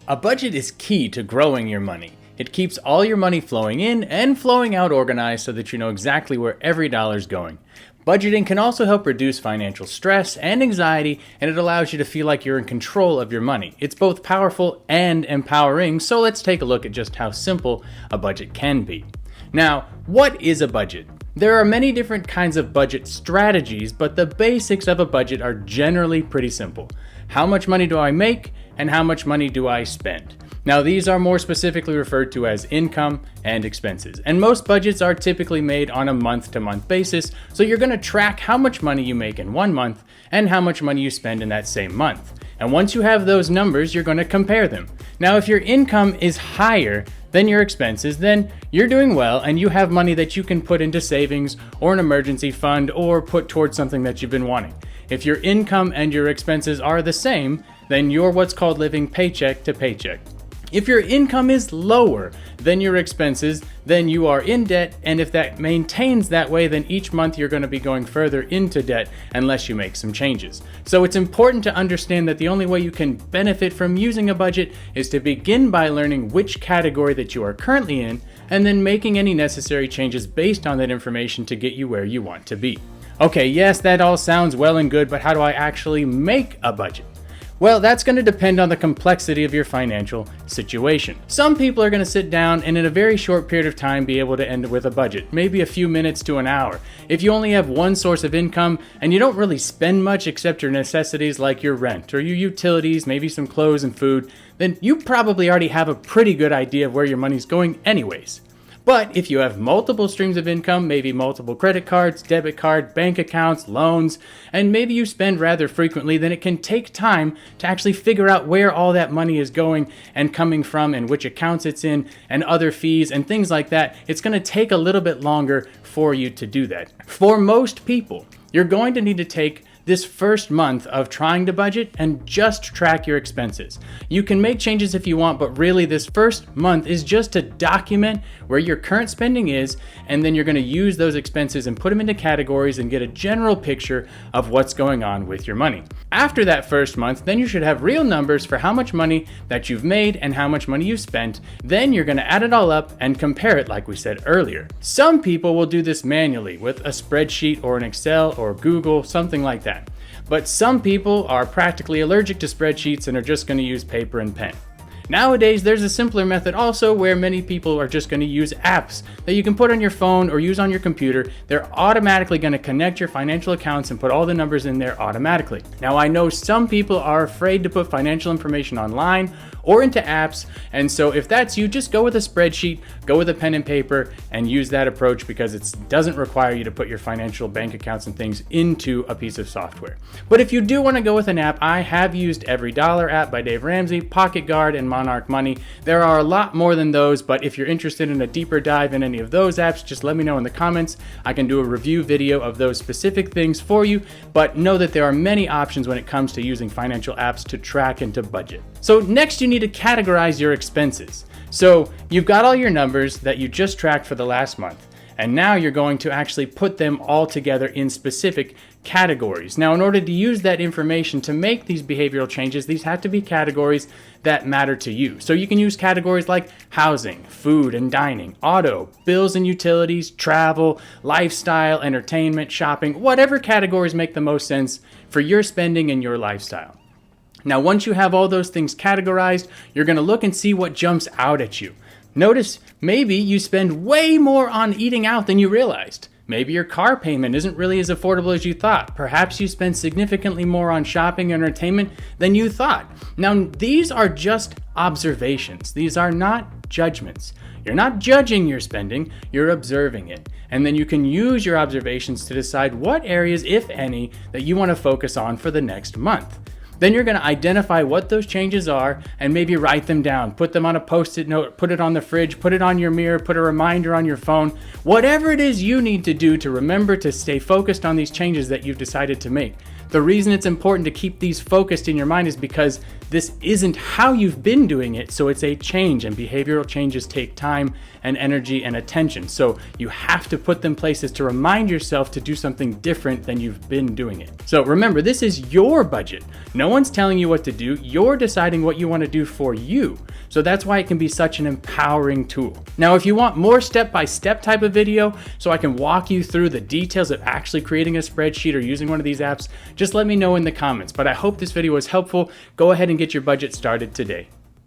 A budget is key to growing your money. It keeps all your money flowing in and flowing out organized so that you know exactly where every dollar's going. Budgeting can also help reduce financial stress and anxiety, and it allows you to feel like you're in control of your money. It's both powerful and empowering, so let's take a look at just how simple a budget can be. Now, what is a budget? There are many different kinds of budget strategies, but the basics of a budget are generally pretty simple. How much money do I make, and how much money do I spend? Now, these are more specifically referred to as income and expenses. And most budgets are typically made on a month-to-month basis, so you're going to track how much money you make in one month and how much money you spend in that same month. And once you have those numbers, you're going to compare them. Now, if your income is higher than your expenses, then you're doing well and you have money that you can put into savings or an emergency fund or put towards something that you've been wanting. If your income and your expenses are the same, then you're what's called living paycheck to paycheck. If your income is lower than your expenses, then you are in debt, and if that maintains that way, then each month you're going to be going further into debt unless you make some changes. So it's important to understand that the only way you can benefit from using a budget is to begin by learning which category that you are currently in, and then making any necessary changes based on that information to get you where you want to be. Okay, yes, that all sounds well and good, but how do I actually make a budget? Well, that's going to depend on the complexity of your financial situation. Some people are going to sit down and in a very short period of time be able to end with a budget, maybe a few minutes to an hour. If you only have one source of income and you don't really spend much except your necessities like your rent or your utilities, maybe some clothes and food, then you probably already have a pretty good idea of where your money's going anyways. But if you have multiple streams of income, maybe multiple credit cards, debit card, bank accounts, loans, and maybe you spend rather frequently, then it can take time to actually figure out where all that money is going and coming from and which accounts it's in and other fees and things like that. It's going to take a little bit longer for you to do that. For most people, you're going to need to take this first month of trying to budget and just track your expenses. You can make changes if you want, but really this first month is just to document where your current spending is, and then you're going to use those expenses and put them into categories and get a general picture of what's going on with your money. After that first month, then you should have real numbers for how much money that you've made and how much money you've spent. Then you're going to add it all up and compare it like we said earlier. Some people will do this manually with a spreadsheet or an Excel or Google, something like that. But some people are practically allergic to spreadsheets and are just going to use paper and pen. Nowadays, there's a simpler method also where many people are just going to use apps that you can put on your phone or use on your computer. They're automatically going to connect your financial accounts and put all the numbers in there automatically. Now, I know some people are afraid to put financial information online or into apps, and so if that's you, just go with a spreadsheet, go with a pen and paper, and use that approach because it doesn't require you to put your financial bank accounts and things into a piece of software. But if you do want to go with an app, I have used Every Dollar app by Dave Ramsey, Pocket Guard, and Monarch Money. There are a lot more than those, but if you're interested in a deeper dive in any of those apps, just let me know in the comments. I can do a review video of those specific things for you, but know that there are many options when it comes to using financial apps to track and to budget. So next you need to categorize your expenses. So you've got all your numbers that you just tracked for the last month, and now you're going to actually put them all together in specific categories. Now, in order to use that information to make these behavioral changes, these have to be categories that matter to you. So you can use categories like housing, food and dining, auto, bills and utilities, travel, lifestyle, entertainment, shopping, whatever categories make the most sense for your spending and your lifestyle. Now, once you have all those things categorized, you're going to look and see what jumps out at you. Notice maybe you spend way more on eating out than you realized. Maybe your car payment isn't really as affordable as you thought. Perhaps you spend significantly more on shopping and entertainment than you thought. Now, these are just observations. These are not judgments. You're not judging your spending, you're observing it. And then you can use your observations to decide what areas, if any, that you want to focus on for the next month. Then you're going to identify what those changes are and maybe write them down. Put them on a Post-it note, put it on the fridge, put it on your mirror, put a reminder on your phone. Whatever it is you need to do to remember to stay focused on these changes that you've decided to make. The reason it's important to keep these focused in your mind is because this isn't how you've been doing it, so it's a change, and behavioral changes take time and energy and attention. So you have to put them places to remind yourself to do something different than you've been doing it. So remember, this is your budget. No one's telling you what to do. You're deciding what you want to do for you. So that's why it can be such an empowering tool. Now, if you want more step-by-step type of video, so I can walk you through the details of actually creating a spreadsheet or using one of these apps, just let me know in the comments. But I hope this video was helpful. Go ahead and get your budget started today.